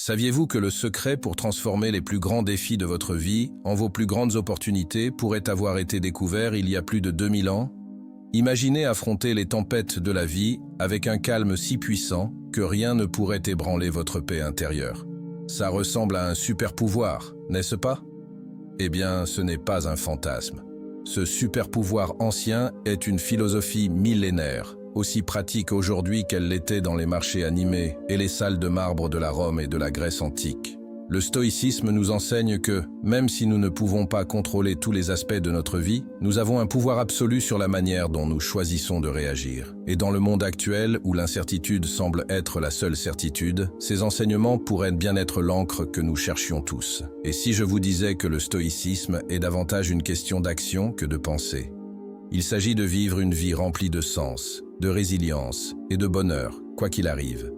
Saviez-vous que le secret pour transformer les plus grands défis de votre vie en vos plus grandes opportunités pourrait avoir été découvert il y a plus de 2000 ans? Imaginez affronter les tempêtes de la vie avec un calme si puissant que rien ne pourrait ébranler votre paix intérieure. Ça ressemble à un super pouvoir, n'est-ce pas? Eh bien, ce n'est pas un fantasme. Ce super pouvoir ancien est une philosophie millénaire, aussi pratique aujourd'hui qu'elle l'était dans les marchés animés et les salles de marbre de la Rome et de la Grèce antique. Le stoïcisme nous enseigne que, même si nous ne pouvons pas contrôler tous les aspects de notre vie, nous avons un pouvoir absolu sur la manière dont nous choisissons de réagir. Et dans le monde actuel, où l'incertitude semble être la seule certitude, ces enseignements pourraient bien être l'encre que nous cherchions tous. Et si je vous disais que le stoïcisme est davantage une question d'action que de pensée? Il s'agit de vivre une vie remplie de sens, de résilience et de bonheur, quoi qu'il arrive.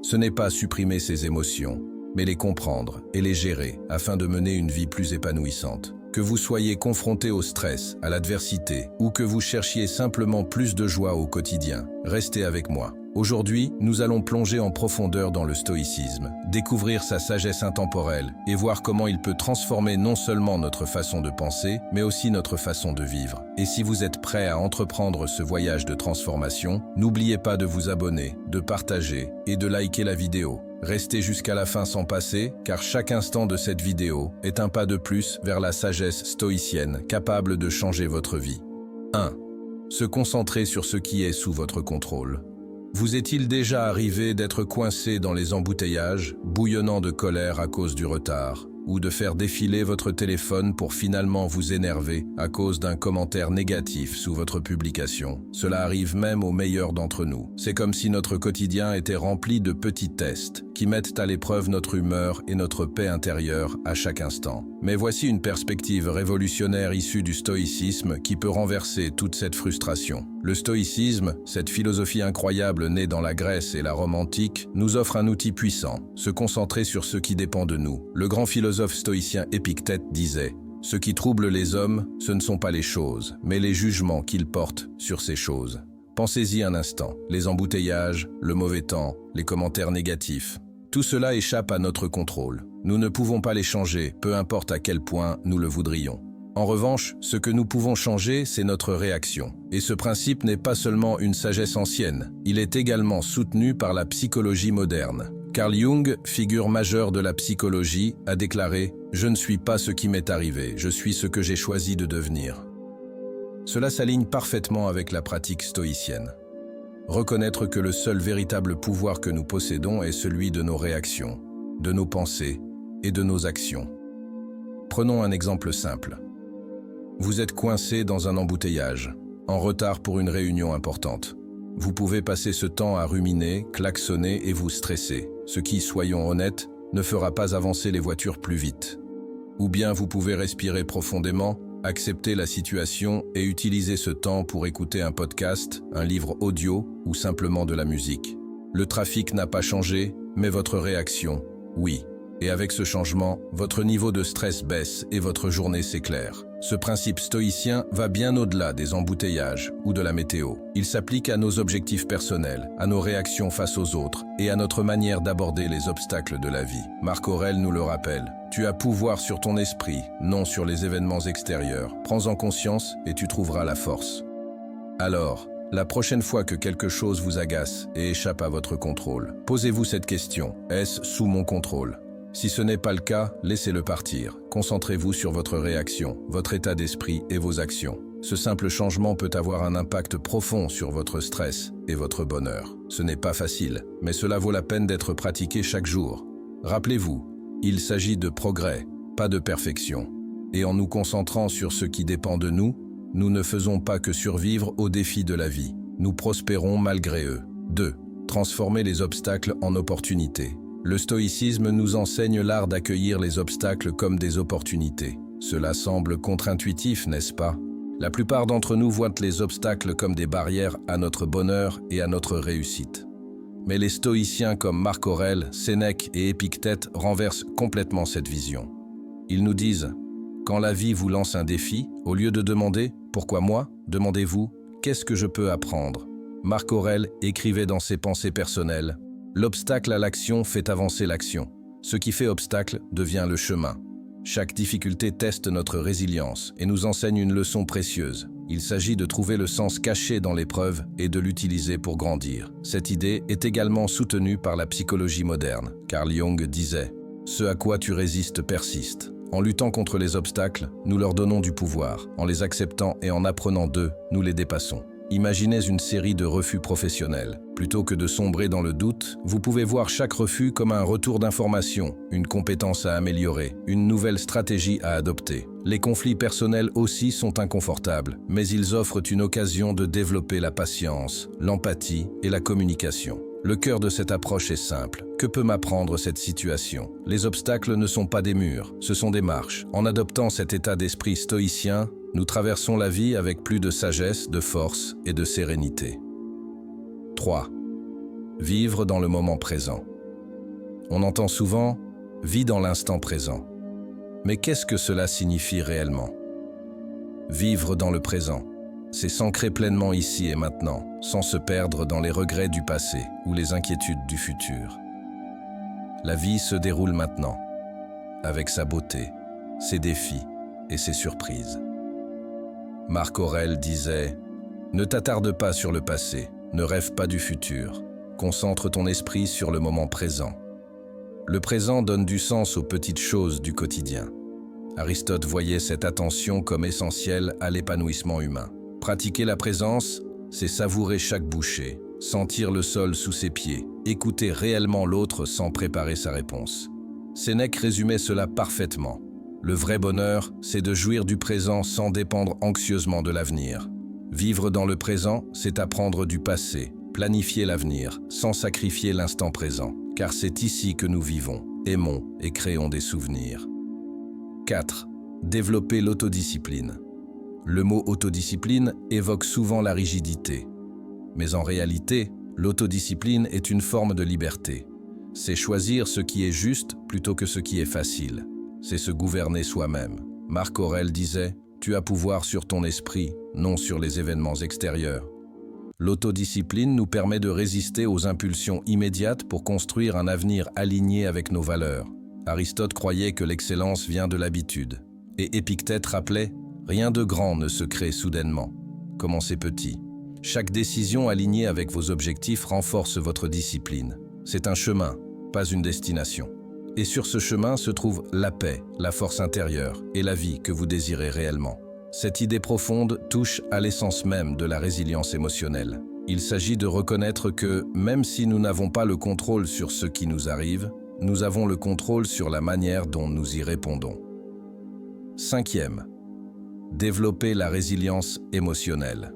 Ce n'est pas supprimer ses émotions, mais les comprendre et les gérer afin de mener une vie plus épanouissante. Que vous soyez confronté au stress, à l'adversité, ou que vous cherchiez simplement plus de joie au quotidien, restez avec moi. Aujourd'hui, nous allons plonger en profondeur dans le stoïcisme, découvrir sa sagesse intemporelle et voir comment il peut transformer non seulement notre façon de penser, mais aussi notre façon de vivre. Et si vous êtes prêt à entreprendre ce voyage de transformation, n'oubliez pas de vous abonner, de partager et de liker la vidéo. Restez jusqu'à la fin sans passer, car chaque instant de cette vidéo est un pas de plus vers la sagesse stoïcienne capable de changer votre vie. 1. Se concentrer sur ce qui est sous votre contrôle. Vous est-il déjà arrivé d'être coincé dans les embouteillages, bouillonnant de colère à cause du retard, ou de faire défiler votre téléphone pour finalement vous énerver à cause d'un commentaire négatif sous votre publication? Cela arrive même aux meilleurs d'entre nous. C'est comme si notre quotidien était rempli de petits tests qui mettent à l'épreuve notre humeur et notre paix intérieure à chaque instant. Mais voici une perspective révolutionnaire issue du stoïcisme qui peut renverser toute cette frustration. Le stoïcisme, cette philosophie incroyable née dans la Grèce et la Rome antique, nous offre un outil puissant, se concentrer sur ce qui dépend de nous. Le grand philosophe stoïcien Épictète disait « Ce qui trouble les hommes, ce ne sont pas les choses, mais les jugements qu'ils portent sur ces choses. » Pensez-y un instant, les embouteillages, le mauvais temps, les commentaires négatifs. Tout cela échappe à notre contrôle. Nous ne pouvons pas les changer, peu importe à quel point nous le voudrions. En revanche, ce que nous pouvons changer, c'est notre réaction. Et ce principe n'est pas seulement une sagesse ancienne, il est également soutenu par la psychologie moderne. Carl Jung, figure majeure de la psychologie, a déclaré « Je ne suis pas ce qui m'est arrivé, je suis ce que j'ai choisi de devenir ». Cela s'aligne parfaitement avec la pratique stoïcienne. Reconnaître que le seul véritable pouvoir que nous possédons est celui de nos réactions, de nos pensées et de nos actions. Prenons un exemple simple. Vous êtes coincé dans un embouteillage, en retard pour une réunion importante. Vous pouvez passer ce temps à ruminer, klaxonner et vous stresser, ce qui, soyons honnêtes, ne fera pas avancer les voitures plus vite. Ou bien vous pouvez respirer profondément, accepter la situation et utiliser ce temps pour écouter un podcast, un livre audio ou simplement de la musique. Le trafic n'a pas changé, mais votre réaction, oui. Et avec ce changement, votre niveau de stress baisse et votre journée s'éclaire. Ce principe stoïcien va bien au-delà des embouteillages ou de la météo. Il s'applique à nos objectifs personnels, à nos réactions face aux autres et à notre manière d'aborder les obstacles de la vie. Marc Aurèle nous le rappelle. Tu as pouvoir sur ton esprit, non sur les événements extérieurs. Prends-en conscience et tu trouveras la force. Alors, la prochaine fois que quelque chose vous agace et échappe à votre contrôle, posez-vous cette question. Est-ce sous mon contrôle ? Si ce n'est pas le cas, laissez-le partir. Concentrez-vous sur votre réaction, votre état d'esprit et vos actions. Ce simple changement peut avoir un impact profond sur votre stress et votre bonheur. Ce n'est pas facile, mais cela vaut la peine d'être pratiqué chaque jour. Rappelez-vous, il s'agit de progrès, pas de perfection. Et en nous concentrant sur ce qui dépend de nous, nous ne faisons pas que survivre aux défis de la vie. Nous prospérons malgré eux. 2. Transformer les obstacles en opportunités. Le stoïcisme nous enseigne l'art d'accueillir les obstacles comme des opportunités. Cela semble contre-intuitif, n'est-ce pas? La plupart d'entre nous voient les obstacles comme des barrières à notre bonheur et à notre réussite. Mais les stoïciens comme Marc Aurèle, Sénèque et Épictète renversent complètement cette vision. Ils nous disent « Quand la vie vous lance un défi, au lieu de demander « Pourquoi moi ?», demandez-vous « Qu'est-ce que je peux apprendre ?» Marc Aurèle écrivait dans ses pensées personnelles « L'obstacle à l'action fait avancer l'action. Ce qui fait obstacle devient le chemin. Chaque difficulté teste notre résilience et nous enseigne une leçon précieuse. Il s'agit de trouver le sens caché dans l'épreuve et de l'utiliser pour grandir. Cette idée est également soutenue par la psychologie moderne. Carl Jung disait « Ce à quoi tu résistes persiste ». En luttant contre les obstacles, nous leur donnons du pouvoir. En les acceptant et en apprenant d'eux, nous les dépassons. Imaginez une série de refus professionnels. Plutôt que de sombrer dans le doute, vous pouvez voir chaque refus comme un retour d'information, une compétence à améliorer, une nouvelle stratégie à adopter. Les conflits personnels aussi sont inconfortables, mais ils offrent une occasion de développer la patience, l'empathie et la communication. Le cœur de cette approche est simple. Que peut m'apprendre cette situation? Les obstacles ne sont pas des murs, ce sont des marches. En adoptant cet état d'esprit stoïcien, nous traversons la vie avec plus de sagesse, de force et de sérénité. 3. Vivre dans le moment présent. On entend souvent « vis dans l'instant présent ». Mais qu'est-ce que cela signifie réellement? Vivre dans le présent, c'est s'ancrer pleinement ici et maintenant, sans se perdre dans les regrets du passé ou les inquiétudes du futur. La vie se déroule maintenant, avec sa beauté, ses défis et ses surprises. Marc Aurèle disait « Ne t'attarde pas sur le passé, ne rêve pas du futur, concentre ton esprit sur le moment présent. Le présent donne du sens aux petites choses du quotidien. » Aristote voyait cette attention comme essentielle à l'épanouissement humain. Pratiquer la présence, c'est savourer chaque bouchée, sentir le sol sous ses pieds, écouter réellement l'autre sans préparer sa réponse. Sénèque résumait cela parfaitement. Le vrai bonheur, c'est de jouir du présent sans dépendre anxieusement de l'avenir. Vivre dans le présent, c'est apprendre du passé, planifier l'avenir, sans sacrifier l'instant présent, car c'est ici que nous vivons, aimons et créons des souvenirs. 4. Développer l'autodiscipline. Le mot autodiscipline évoque souvent la rigidité. Mais en réalité, l'autodiscipline est une forme de liberté. C'est choisir ce qui est juste plutôt que ce qui est facile. C'est se gouverner soi-même. Marc Aurèle disait « Tu as pouvoir sur ton esprit, non sur les événements extérieurs ». L'autodiscipline nous permet de résister aux impulsions immédiates pour construire un avenir aligné avec nos valeurs. Aristote croyait que l'excellence vient de l'habitude. Et Épictète rappelait « Rien de grand ne se crée soudainement. Commencez petit. Chaque décision alignée avec vos objectifs renforce votre discipline. C'est un chemin, pas une destination. Et sur ce chemin se trouve la paix, la force intérieure et la vie que vous désirez réellement. Cette idée profonde touche à l'essence même de la résilience émotionnelle. Il s'agit de reconnaître que, même si nous n'avons pas le contrôle sur ce qui nous arrive, nous avons le contrôle sur la manière dont nous y répondons. 5e. Développer la résilience émotionnelle.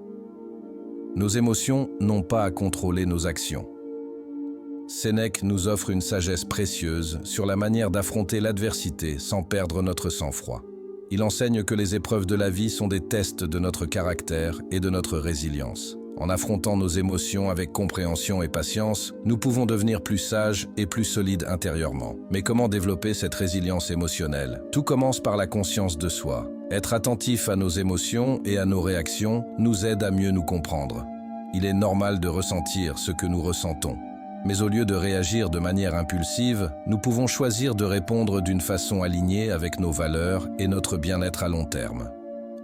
Nos émotions n'ont pas à contrôler nos actions. Sénèque nous offre une sagesse précieuse sur la manière d'affronter l'adversité sans perdre notre sang-froid. Il enseigne que les épreuves de la vie sont des tests de notre caractère et de notre résilience. En affrontant nos émotions avec compréhension et patience, nous pouvons devenir plus sages et plus solides intérieurement. Mais comment développer cette résilience émotionnelle? Tout commence par la conscience de soi. Être attentif à nos émotions et à nos réactions nous aide à mieux nous comprendre. Il est normal de ressentir ce que nous ressentons. Mais au lieu de réagir de manière impulsive, nous pouvons choisir de répondre d'une façon alignée avec nos valeurs et notre bien-être à long terme.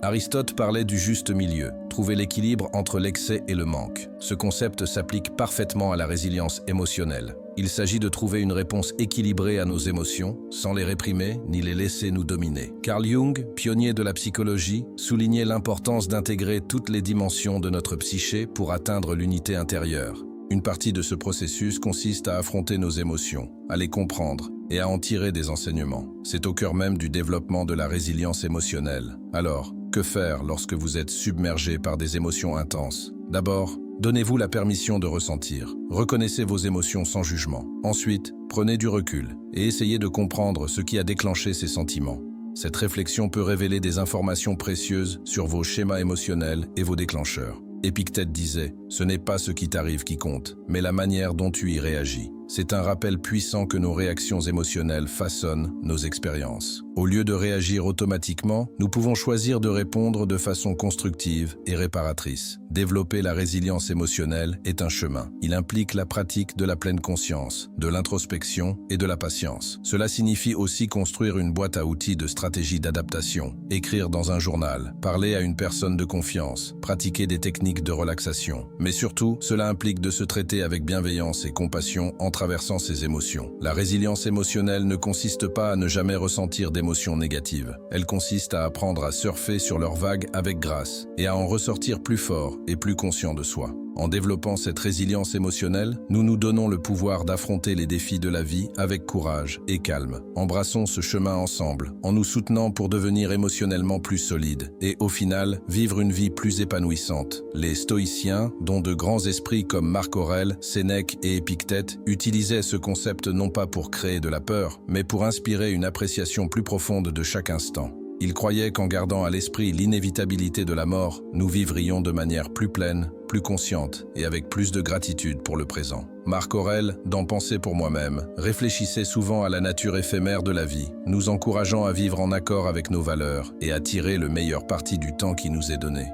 Aristote parlait du juste milieu, trouver l'équilibre entre l'excès et le manque. Ce concept s'applique parfaitement à la résilience émotionnelle. Il s'agit de trouver une réponse équilibrée à nos émotions, sans les réprimer ni les laisser nous dominer. Carl Jung, pionnier de la psychologie, soulignait l'importance d'intégrer toutes les dimensions de notre psyché pour atteindre l'unité intérieure. Une partie de ce processus consiste à affronter nos émotions, à les comprendre et à en tirer des enseignements. C'est au cœur même du développement de la résilience émotionnelle. Alors, que faire lorsque vous êtes submergé par des émotions intenses? D'abord, donnez-vous la permission de ressentir. Reconnaissez vos émotions sans jugement. Ensuite, prenez du recul et essayez de comprendre ce qui a déclenché ces sentiments. Cette réflexion peut révéler des informations précieuses sur vos schémas émotionnels et vos déclencheurs. Épictète disait « Ce n'est pas ce qui t'arrive qui compte, mais la manière dont tu y réagis ». C'est un rappel puissant que nos réactions émotionnelles façonnent nos expériences. Au lieu de réagir automatiquement, nous pouvons choisir de répondre de façon constructive et réparatrice. Développer la résilience émotionnelle est un chemin. Il implique la pratique de la pleine conscience, de l'introspection et de la patience. Cela signifie aussi construire une boîte à outils de stratégie d'adaptation, écrire dans un journal, parler à une personne de confiance, pratiquer des techniques de relaxation. Mais surtout, cela implique de se traiter avec bienveillance et compassion en traversant ses émotions. La résilience émotionnelle ne consiste pas à ne jamais ressentir d'émotions négatives. Elle consiste à apprendre à surfer sur leurs vagues avec grâce et à en ressortir plus fort et plus conscient de soi. En développant cette résilience émotionnelle, nous nous donnons le pouvoir d'affronter les défis de la vie avec courage et calme. Embrassons ce chemin ensemble, en nous soutenant pour devenir émotionnellement plus solides et, au final, vivre une vie plus épanouissante. Les stoïciens, dont de grands esprits comme Marc Aurèle, Sénèque et Épictète, utilisaient ce concept non pas pour créer de la peur, mais pour inspirer une appréciation plus profonde de chaque instant. Ils croyaient qu'en gardant à l'esprit l'inévitabilité de la mort, nous vivrions de manière plus pleine, plus consciente et avec plus de gratitude pour le présent. Marc Aurèle, dans Penser pour moi-même, réfléchissait souvent à la nature éphémère de la vie, nous encourageant à vivre en accord avec nos valeurs et à tirer le meilleur parti du temps qui nous est donné.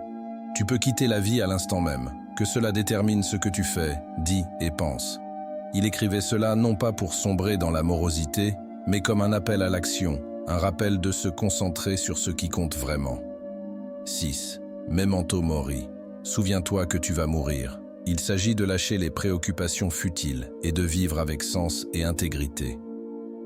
Tu peux quitter la vie à l'instant même, que cela détermine ce que tu fais, dis et penses. Il écrivait cela non pas pour sombrer dans la morosité, mais comme un appel à l'action, un rappel de se concentrer sur ce qui compte vraiment. 6. Memento mori. Souviens-toi que tu vas mourir. Il s'agit de lâcher les préoccupations futiles et de vivre avec sens et intégrité.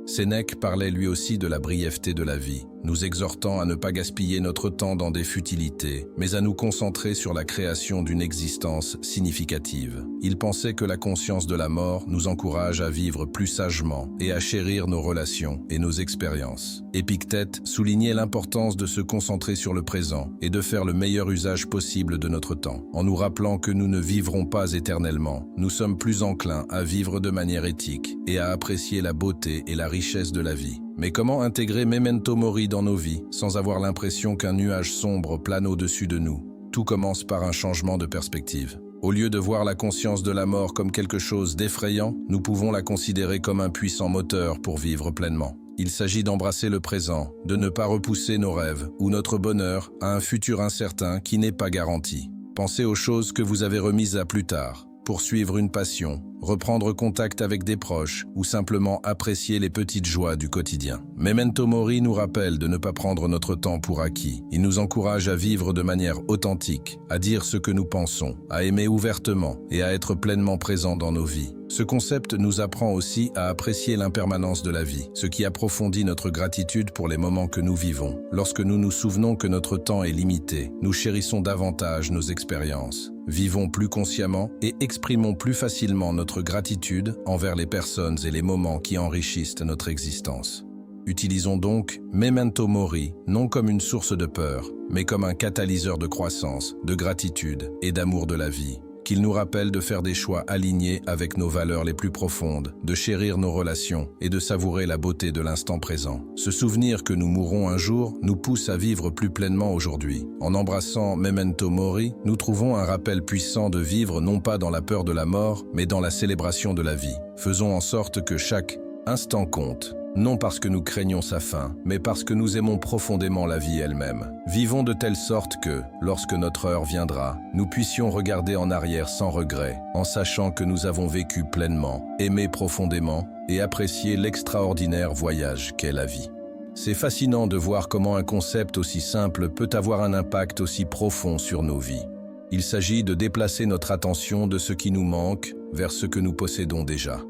Sénèque parlait lui aussi de la brièveté de la vie, nous exhortant à ne pas gaspiller notre temps dans des futilités, mais à nous concentrer sur la création d'une existence significative. Il pensait que la conscience de la mort nous encourage à vivre plus sagement et à chérir nos relations et nos expériences. Épictète soulignait l'importance de se concentrer sur le présent et de faire le meilleur usage possible de notre temps. En nous rappelant que nous ne vivrons pas éternellement, nous sommes plus enclins à vivre de manière éthique et à apprécier la beauté et la richesse de la vie. Mais comment intégrer Memento Mori dans nos vies, sans avoir l'impression qu'un nuage sombre plane au-dessus de nous? Tout commence par un changement de perspective. Au lieu de voir la conscience de la mort comme quelque chose d'effrayant, nous pouvons la considérer comme un puissant moteur pour vivre pleinement. Il s'agit d'embrasser le présent, de ne pas repousser nos rêves ou notre bonheur à un futur incertain qui n'est pas garanti. Pensez aux choses que vous avez remises à plus tard. Poursuivre une passion, reprendre contact avec des proches ou simplement apprécier les petites joies du quotidien. Memento Mori nous rappelle de ne pas prendre notre temps pour acquis. Il nous encourage à vivre de manière authentique, à dire ce que nous pensons, à aimer ouvertement et à être pleinement présents dans nos vies. Ce concept nous apprend aussi à apprécier l'impermanence de la vie, ce qui approfondit notre gratitude pour les moments que nous vivons. Lorsque nous nous souvenons que notre temps est limité, nous chérissons davantage nos expériences, vivons plus consciemment et exprimons plus facilement notre gratitude envers les personnes et les moments qui enrichissent notre existence. Utilisons donc Memento Mori non comme une source de peur, mais comme un catalyseur de croissance, de gratitude et d'amour de la vie. Qu'il nous rappelle de faire des choix alignés avec nos valeurs les plus profondes, de chérir nos relations et de savourer la beauté de l'instant présent. Ce souvenir que nous mourrons un jour nous pousse à vivre plus pleinement aujourd'hui. En embrassant Memento Mori, nous trouvons un rappel puissant de vivre non pas dans la peur de la mort, mais dans la célébration de la vie. Faisons en sorte que chaque instant compte. Non parce que nous craignons sa fin, mais parce que nous aimons profondément la vie elle-même. Vivons de telle sorte que, lorsque notre heure viendra, nous puissions regarder en arrière sans regret, en sachant que nous avons vécu pleinement, aimé profondément et apprécié l'extraordinaire voyage qu'est la vie. C'est fascinant de voir comment un concept aussi simple peut avoir un impact aussi profond sur nos vies. Il s'agit de déplacer notre attention de ce qui nous manque vers ce que nous possédons déjà.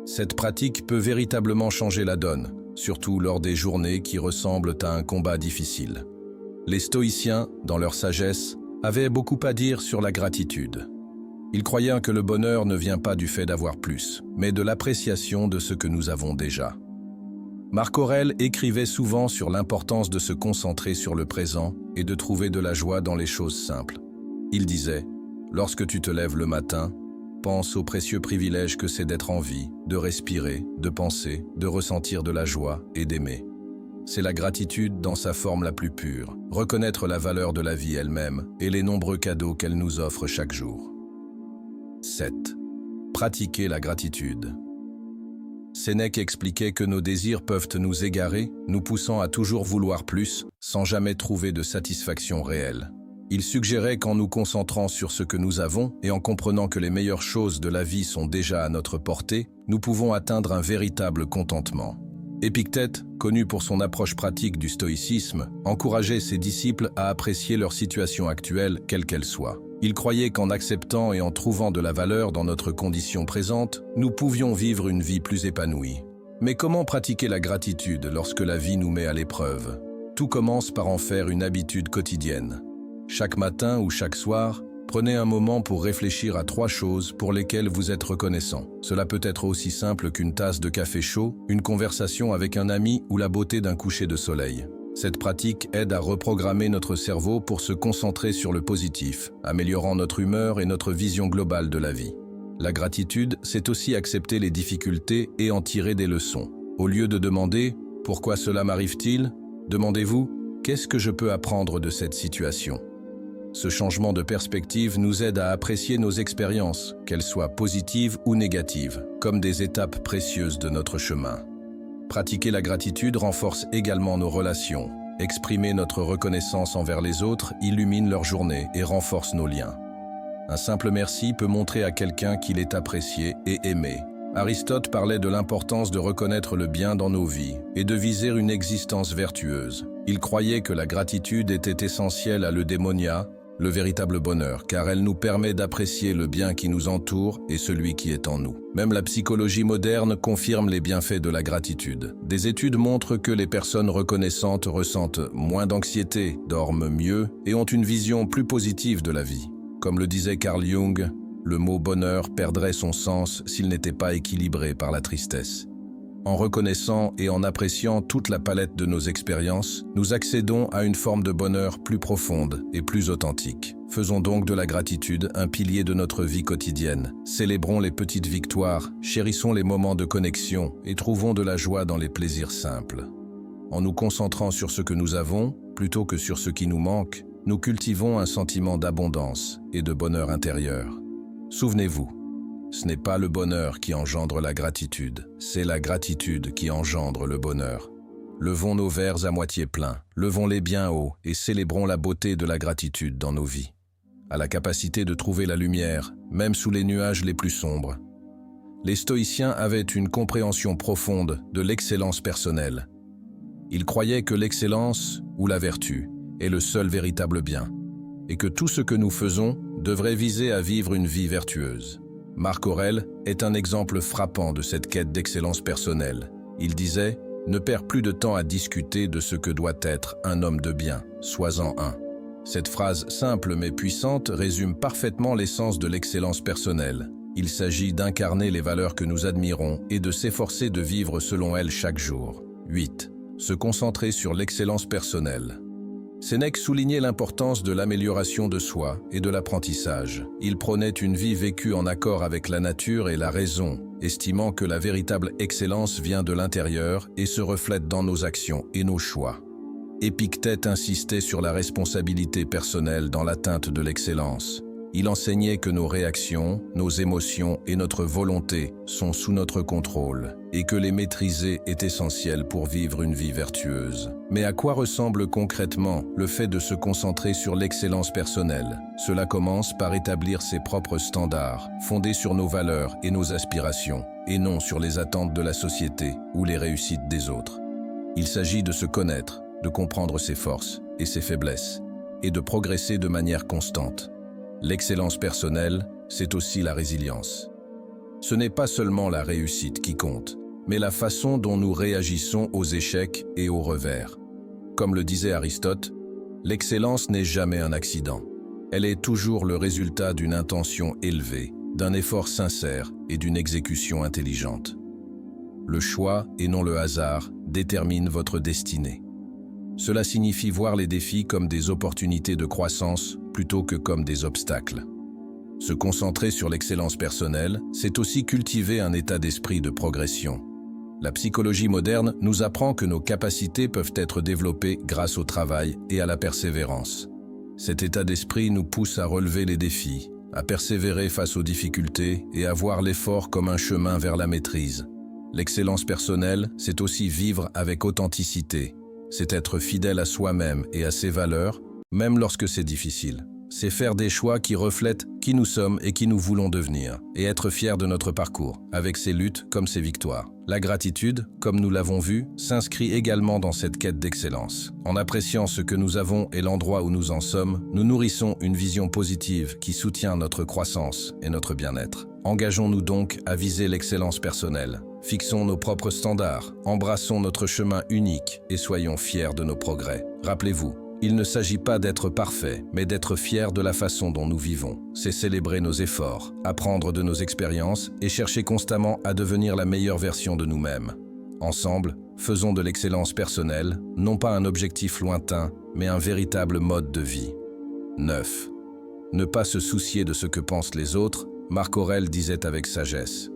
Cette pratique peut véritablement changer la donne, surtout lors des journées qui ressemblent à un combat difficile. Les stoïciens, dans leur sagesse, avaient beaucoup à dire sur la gratitude. Ils croyaient que le bonheur ne vient pas du fait d'avoir plus, mais de l'appréciation de ce que nous avons déjà. Marc Aurèle écrivait souvent sur l'importance de se concentrer sur le présent et de trouver de la joie dans les choses simples. Il disait « Lorsque tu te lèves le matin, pense au précieux privilège que c'est d'être en vie, de respirer, de penser, de ressentir de la joie et d'aimer. C'est la gratitude dans sa forme la plus pure, reconnaître la valeur de la vie elle-même et les nombreux cadeaux qu'elle nous offre chaque jour. 7. Pratiquer la gratitude. Sénèque expliquait que nos désirs peuvent nous égarer, nous poussant à toujours vouloir plus, sans jamais trouver de satisfaction réelle. Il suggérait qu'en nous concentrant sur ce que nous avons et en comprenant que les meilleures choses de la vie sont déjà à notre portée, nous pouvons atteindre un véritable contentement. Épictète, connu pour son approche pratique du stoïcisme, encourageait ses disciples à apprécier leur situation actuelle, quelle qu'elle soit. Il croyait qu'en acceptant et en trouvant de la valeur dans notre condition présente, nous pouvions vivre une vie plus épanouie. Mais comment pratiquer la gratitude lorsque la vie nous met à l'épreuve? Tout commence par en faire une habitude quotidienne. Chaque matin ou chaque soir, prenez un moment pour réfléchir à 3 choses pour lesquelles vous êtes reconnaissant. Cela peut être aussi simple qu'une tasse de café chaud, une conversation avec un ami ou la beauté d'un coucher de soleil. Cette pratique aide à reprogrammer notre cerveau pour se concentrer sur le positif, améliorant notre humeur et notre vision globale de la vie. La gratitude, c'est aussi accepter les difficultés et en tirer des leçons. Au lieu de demander « Pourquoi cela m'arrive-t-il ?», demandez-vous « Qu'est-ce que je peux apprendre de cette situation ?» Ce changement de perspective nous aide à apprécier nos expériences, qu'elles soient positives ou négatives, comme des étapes précieuses de notre chemin. Pratiquer la gratitude renforce également nos relations. Exprimer notre reconnaissance envers les autres illumine leur journée et renforce nos liens. Un simple merci peut montrer à quelqu'un qu'il est apprécié et aimé. Aristote parlait de l'importance de reconnaître le bien dans nos vies et de viser une existence vertueuse. Il croyait que la gratitude était essentielle à l'eudémonia, le véritable bonheur, car elle nous permet d'apprécier le bien qui nous entoure et celui qui est en nous. Même la psychologie moderne confirme les bienfaits de la gratitude. Des études montrent que les personnes reconnaissantes ressentent moins d'anxiété, dorment mieux et ont une vision plus positive de la vie. Comme le disait Carl Jung, le mot bonheur perdrait son sens s'il n'était pas équilibré par la tristesse. En reconnaissant et en appréciant toute la palette de nos expériences, nous accédons à une forme de bonheur plus profonde et plus authentique. Faisons donc de la gratitude un pilier de notre vie quotidienne. Célébrons les petites victoires, chérissons les moments de connexion et trouvons de la joie dans les plaisirs simples. En nous concentrant sur ce que nous avons, plutôt que sur ce qui nous manque, nous cultivons un sentiment d'abondance et de bonheur intérieur. Souvenez-vous, ce n'est pas le bonheur qui engendre la gratitude, c'est la gratitude qui engendre le bonheur. Levons nos verres à moitié pleins, levons-les bien haut et célébrons la beauté de la gratitude dans nos vies. À la capacité de trouver la lumière, même sous les nuages les plus sombres. Les stoïciens avaient une compréhension profonde de l'excellence personnelle. Ils croyaient que l'excellence, ou la vertu, est le seul véritable bien, et que tout ce que nous faisons devrait viser à vivre une vie vertueuse. Marc Aurèle est un exemple frappant de cette quête d'excellence personnelle. Il disait « Ne perds plus de temps à discuter de ce que doit être un homme de bien, sois-en un ». Cette phrase simple mais puissante résume parfaitement l'essence de l'excellence personnelle. Il s'agit d'incarner les valeurs que nous admirons et de s'efforcer de vivre selon elles chaque jour. 8. Se concentrer sur l'excellence personnelle. Sénèque soulignait l'importance de l'amélioration de soi et de l'apprentissage. Il prônait une vie vécue en accord avec la nature et la raison, estimant que la véritable excellence vient de l'intérieur et se reflète dans nos actions et nos choix. Épictète insistait sur la responsabilité personnelle dans l'atteinte de l'excellence. Il enseignait que nos réactions, nos émotions et notre volonté sont sous notre contrôle et que les maîtriser est essentiel pour vivre une vie vertueuse. Mais à quoi ressemble concrètement le fait de se concentrer sur l'excellence personnelle? Cela commence par établir ses propres standards, fondés sur nos valeurs et nos aspirations, et non sur les attentes de la société ou les réussites des autres. Il s'agit de se connaître, de comprendre ses forces et ses faiblesses, et de progresser de manière constante. L'excellence personnelle, c'est aussi la résilience. Ce n'est pas seulement la réussite qui compte, mais la façon dont nous réagissons aux échecs et aux revers. Comme le disait Aristote, l'excellence n'est jamais un accident. Elle est toujours le résultat d'une intention élevée, d'un effort sincère et d'une exécution intelligente. Le choix, et non le hasard, détermine votre destinée. Cela signifie voir les défis comme des opportunités de croissance plutôt que comme des obstacles. Se concentrer sur l'excellence personnelle, c'est aussi cultiver un état d'esprit de progression. La psychologie moderne nous apprend que nos capacités peuvent être développées grâce au travail et à la persévérance. Cet état d'esprit nous pousse à relever les défis, à persévérer face aux difficultés et à voir l'effort comme un chemin vers la maîtrise. L'excellence personnelle, c'est aussi vivre avec authenticité. C'est être fidèle à soi-même et à ses valeurs, même lorsque c'est difficile. C'est faire des choix qui reflètent qui nous sommes et qui nous voulons devenir, et être fier de notre parcours, avec ses luttes comme ses victoires. La gratitude, comme nous l'avons vu, s'inscrit également dans cette quête d'excellence. En appréciant ce que nous avons et l'endroit où nous en sommes, nous nourrissons une vision positive qui soutient notre croissance et notre bien-être. Engageons-nous donc à viser l'excellence personnelle. Fixons nos propres standards, embrassons notre chemin unique et soyons fiers de nos progrès. Rappelez-vous, il ne s'agit pas d'être parfait, mais d'être fier de la façon dont nous vivons. C'est célébrer nos efforts, apprendre de nos expériences et chercher constamment à devenir la meilleure version de nous-mêmes. Ensemble, faisons de l'excellence personnelle, non pas un objectif lointain, mais un véritable mode de vie. 9. Ne pas se soucier de ce que pensent les autres, Marc Aurèle disait avec sagesse.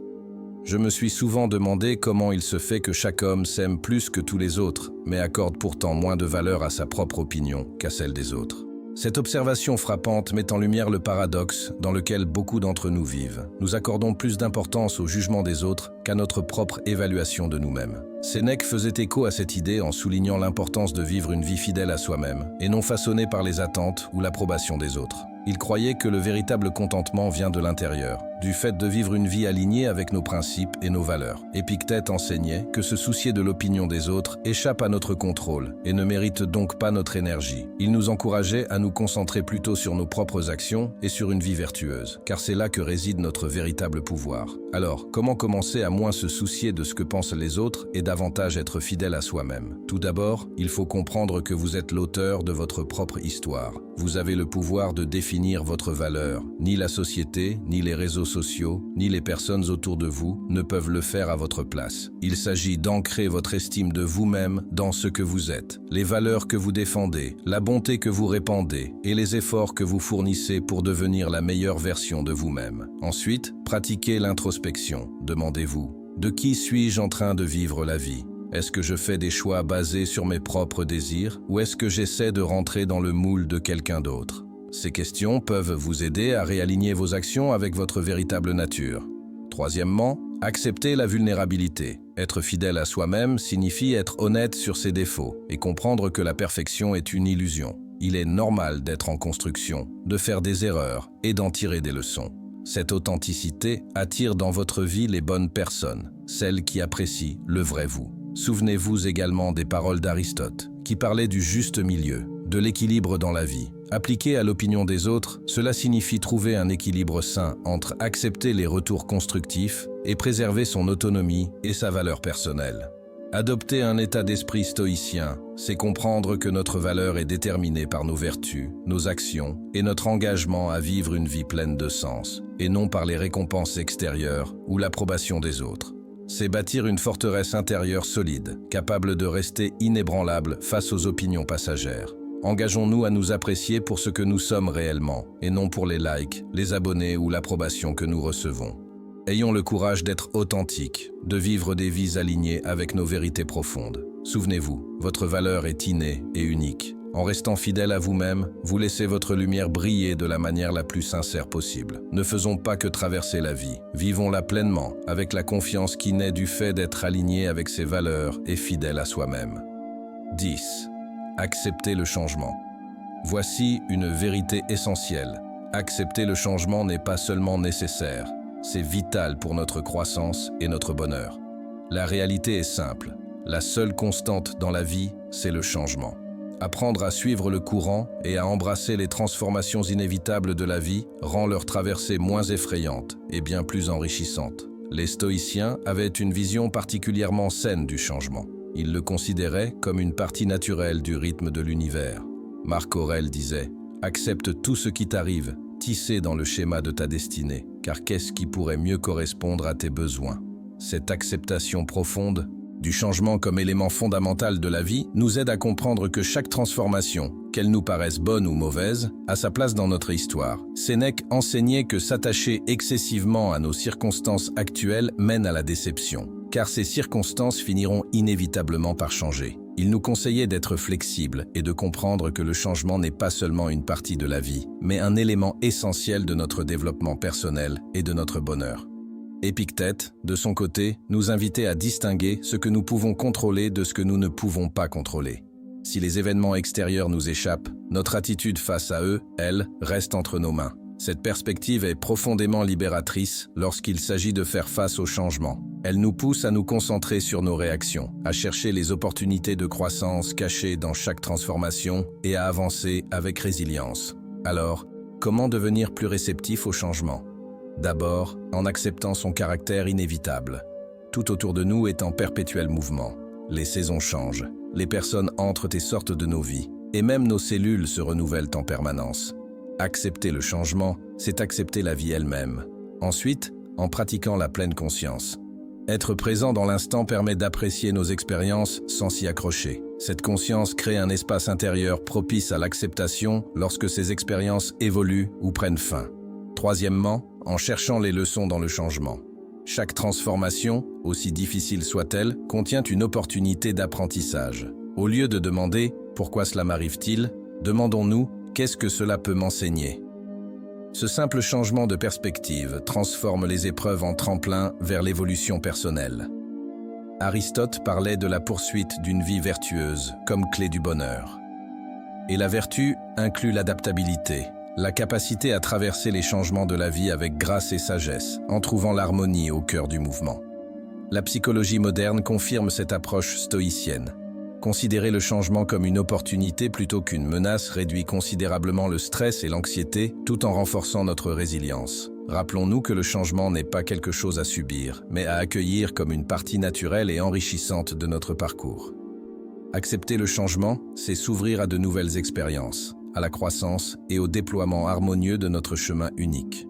Je me suis souvent demandé comment il se fait que chaque homme s'aime plus que tous les autres, mais accorde pourtant moins de valeur à sa propre opinion qu'à celle des autres. Cette observation frappante met en lumière le paradoxe dans lequel beaucoup d'entre nous vivent. Nous accordons plus d'importance au jugement des autres qu'à notre propre évaluation de nous-mêmes. Sénèque faisait écho à cette idée en soulignant l'importance de vivre une vie fidèle à soi-même et non façonnée par les attentes ou l'approbation des autres. Il croyait que le véritable contentement vient de l'intérieur, du fait de vivre une vie alignée avec nos principes et nos valeurs. Épictète enseignait que se soucier de l'opinion des autres échappe à notre contrôle et ne mérite donc pas notre énergie. Il nous encourageait à nous concentrer plutôt sur nos propres actions et sur une vie vertueuse, car c'est là que réside notre véritable pouvoir. Alors, comment commencer à moins se soucier de ce que pensent les autres et davantage être fidèle à soi-même? Tout d'abord, il faut comprendre que vous êtes l'auteur de votre propre histoire. Vous avez le pouvoir de définir votre valeur. Ni la société, ni les réseaux sociaux, ni les personnes autour de vous ne peuvent le faire à votre place. Il s'agit d'ancrer votre estime de vous-même dans ce que vous êtes, les valeurs que vous défendez, la bonté que vous répandez et les efforts que vous fournissez pour devenir la meilleure version de vous-même. Ensuite, pratiquez l'introspection. Demandez-vous, de qui suis-je en train de vivre la vie ? Est-ce que je fais des choix basés sur mes propres désirs ou est-ce que j'essaie de rentrer dans le moule de quelqu'un d'autre? Ces questions peuvent vous aider à réaligner vos actions avec votre véritable nature. Troisièmement, accepter la vulnérabilité. Être fidèle à soi-même signifie être honnête sur ses défauts et comprendre que la perfection est une illusion. Il est normal d'être en construction, de faire des erreurs et d'en tirer des leçons. Cette authenticité attire dans votre vie les bonnes personnes, celles qui apprécient le vrai vous. Souvenez-vous également des paroles d'Aristote, qui parlait du juste milieu, de l'équilibre dans la vie. Appliqué à l'opinion des autres, cela signifie trouver un équilibre sain entre accepter les retours constructifs et préserver son autonomie et sa valeur personnelle. Adopter un état d'esprit stoïcien, c'est comprendre que notre valeur est déterminée par nos vertus, nos actions et notre engagement à vivre une vie pleine de sens, et non par les récompenses extérieures ou l'approbation des autres. C'est bâtir une forteresse intérieure solide, capable de rester inébranlable face aux opinions passagères. Engageons-nous à nous apprécier pour ce que nous sommes réellement, et non pour les likes, les abonnés ou l'approbation que nous recevons. Ayons le courage d'être authentiques, de vivre des vies alignées avec nos vérités profondes. Souvenez-vous, votre valeur est innée et unique. En restant fidèle à vous-même, vous laissez votre lumière briller de la manière la plus sincère possible. Ne faisons pas que traverser la vie. Vivons-la pleinement, avec la confiance qui naît du fait d'être aligné avec ses valeurs et fidèle à soi-même. 10. Accepter le changement. Voici une vérité essentielle. Accepter le changement n'est pas seulement nécessaire, c'est vital pour notre croissance et notre bonheur. La réalité est simple. La seule constante dans la vie, c'est le changement. Apprendre à suivre le courant et à embrasser les transformations inévitables de la vie rend leur traversée moins effrayante et bien plus enrichissante. Les stoïciens avaient une vision particulièrement saine du changement. Ils le considéraient comme une partie naturelle du rythme de l'univers. Marc Aurèle disait « Accepte tout ce qui t'arrive, tissé dans le schéma de ta destinée, car qu'est-ce qui pourrait mieux correspondre à tes besoins ?» Cette acceptation profonde du changement comme élément fondamental de la vie nous aide à comprendre que chaque transformation, qu'elle nous paraisse bonne ou mauvaise, a sa place dans notre histoire. Sénèque enseignait que s'attacher excessivement à nos circonstances actuelles mène à la déception, car ces circonstances finiront inévitablement par changer. Il nous conseillait d'être flexibles et de comprendre que le changement n'est pas seulement une partie de la vie, mais un élément essentiel de notre développement personnel et de notre bonheur. Épictète, de son côté, nous invitait à distinguer ce que nous pouvons contrôler de ce que nous ne pouvons pas contrôler. Si les événements extérieurs nous échappent, notre attitude face à eux, elle, reste entre nos mains. Cette perspective est profondément libératrice lorsqu'il s'agit de faire face au changement. Elle nous pousse à nous concentrer sur nos réactions, à chercher les opportunités de croissance cachées dans chaque transformation et à avancer avec résilience. Alors, comment devenir plus réceptif au changement ? D'abord, en acceptant son caractère inévitable. Tout autour de nous est en perpétuel mouvement. Les saisons changent, les personnes entrent et sortent de nos vies, et même nos cellules se renouvellent en permanence. Accepter le changement, c'est accepter la vie elle-même. Ensuite, en pratiquant la pleine conscience. Être présent dans l'instant permet d'apprécier nos expériences sans s'y accrocher. Cette conscience crée un espace intérieur propice à l'acceptation lorsque ces expériences évoluent ou prennent fin. Troisièmement, en cherchant les leçons dans le changement. Chaque transformation, aussi difficile soit-elle, contient une opportunité d'apprentissage. Au lieu de demander « Pourquoi cela m'arrive-t-il ?», demandons-nous « Qu'est-ce que cela peut m'enseigner ?» Ce simple changement de perspective transforme les épreuves en tremplin vers l'évolution personnelle. Aristote parlait de la poursuite d'une vie vertueuse comme clé du bonheur. Et la vertu inclut l'adaptabilité, la capacité à traverser les changements de la vie avec grâce et sagesse, en trouvant l'harmonie au cœur du mouvement. La psychologie moderne confirme cette approche stoïcienne. Considérer le changement comme une opportunité plutôt qu'une menace réduit considérablement le stress et l'anxiété, tout en renforçant notre résilience. Rappelons-nous que le changement n'est pas quelque chose à subir, mais à accueillir comme une partie naturelle et enrichissante de notre parcours. Accepter le changement, c'est s'ouvrir à de nouvelles expériences, à la croissance et au déploiement harmonieux de notre chemin unique.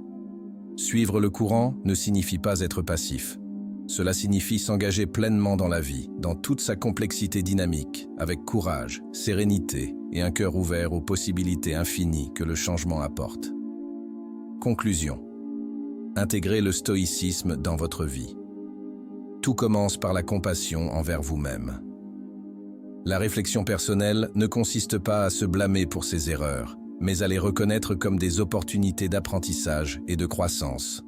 Suivre le courant ne signifie pas être passif. Cela signifie s'engager pleinement dans la vie, dans toute sa complexité dynamique, avec courage, sérénité et un cœur ouvert aux possibilités infinies que le changement apporte. Conclusion. Intégrez le stoïcisme dans votre vie. Tout commence par la compassion envers vous-même. La réflexion personnelle ne consiste pas à se blâmer pour ses erreurs, mais à les reconnaître comme des opportunités d'apprentissage et de croissance.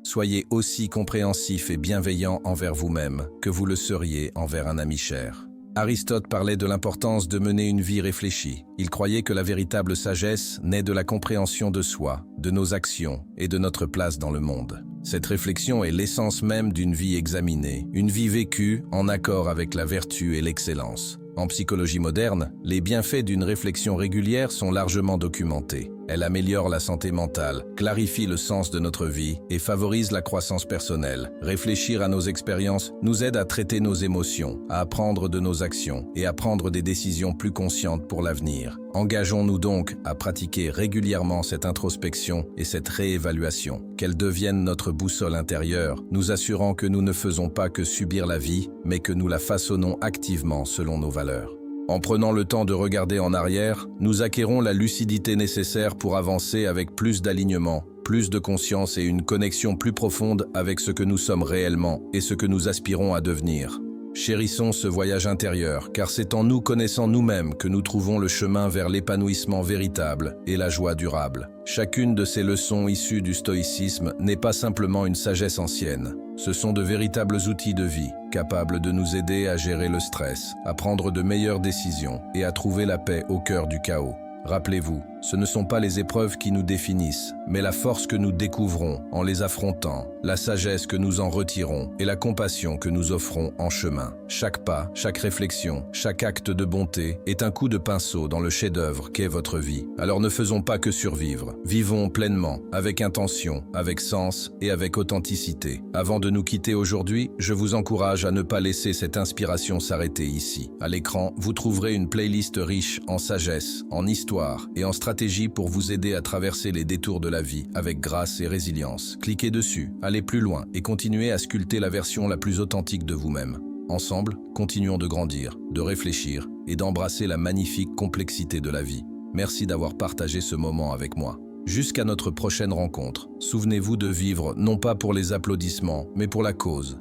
Soyez aussi compréhensif et bienveillant envers vous-même que vous le seriez envers un ami cher. Aristote parlait de l'importance de mener une vie réfléchie. Il croyait que la véritable sagesse naît de la compréhension de soi, de nos actions et de notre place dans le monde. Cette réflexion est l'essence même d'une vie examinée, une vie vécue en accord avec la vertu et l'excellence. En psychologie moderne, les bienfaits d'une réflexion régulière sont largement documentés. Elle améliore la santé mentale, clarifie le sens de notre vie et favorise la croissance personnelle. Réfléchir à nos expériences nous aide à traiter nos émotions, à apprendre de nos actions et à prendre des décisions plus conscientes pour l'avenir. Engageons-nous donc à pratiquer régulièrement cette introspection et cette réévaluation, qu'elle devienne notre boussole intérieure, nous assurant que nous ne faisons pas que subir la vie, mais que nous la façonnons activement selon nos valeurs. En prenant le temps de regarder en arrière, nous acquérons la lucidité nécessaire pour avancer avec plus d'alignement, plus de conscience et une connexion plus profonde avec ce que nous sommes réellement et ce que nous aspirons à devenir. Chérissons ce voyage intérieur, car c'est en nous connaissant nous-mêmes que nous trouvons le chemin vers l'épanouissement véritable et la joie durable. Chacune de ces leçons issues du stoïcisme n'est pas simplement une sagesse ancienne. Ce sont de véritables outils de vie, capables de nous aider à gérer le stress, à prendre de meilleures décisions et à trouver la paix au cœur du chaos. Rappelez-vous, ce ne sont pas les épreuves qui nous définissent, mais la force que nous découvrons en les affrontant, la sagesse que nous en retirons et la compassion que nous offrons en chemin. Chaque pas, chaque réflexion, chaque acte de bonté est un coup de pinceau dans le chef-d'œuvre qu'est votre vie. Alors ne faisons pas que survivre, vivons pleinement, avec intention, avec sens et avec authenticité. Avant de nous quitter aujourd'hui, je vous encourage à ne pas laisser cette inspiration s'arrêter ici. À l'écran, vous trouverez une playlist riche en sagesse, en histoire et en stratégie pour vous aider à traverser les détours de la vie avec grâce et résilience. Cliquez dessus, allez plus loin et continuez à sculpter la version la plus authentique de vous-même. Ensemble, continuons de grandir, de réfléchir et d'embrasser la magnifique complexité de la vie. Merci d'avoir partagé ce moment avec moi. Jusqu'à notre prochaine rencontre, souvenez-vous de vivre non pas pour les applaudissements, mais pour la cause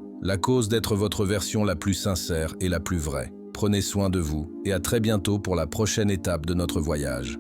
d'être votre version la plus sincère et la plus vraie. Prenez soin de vous et à très bientôt pour la prochaine étape de notre voyage.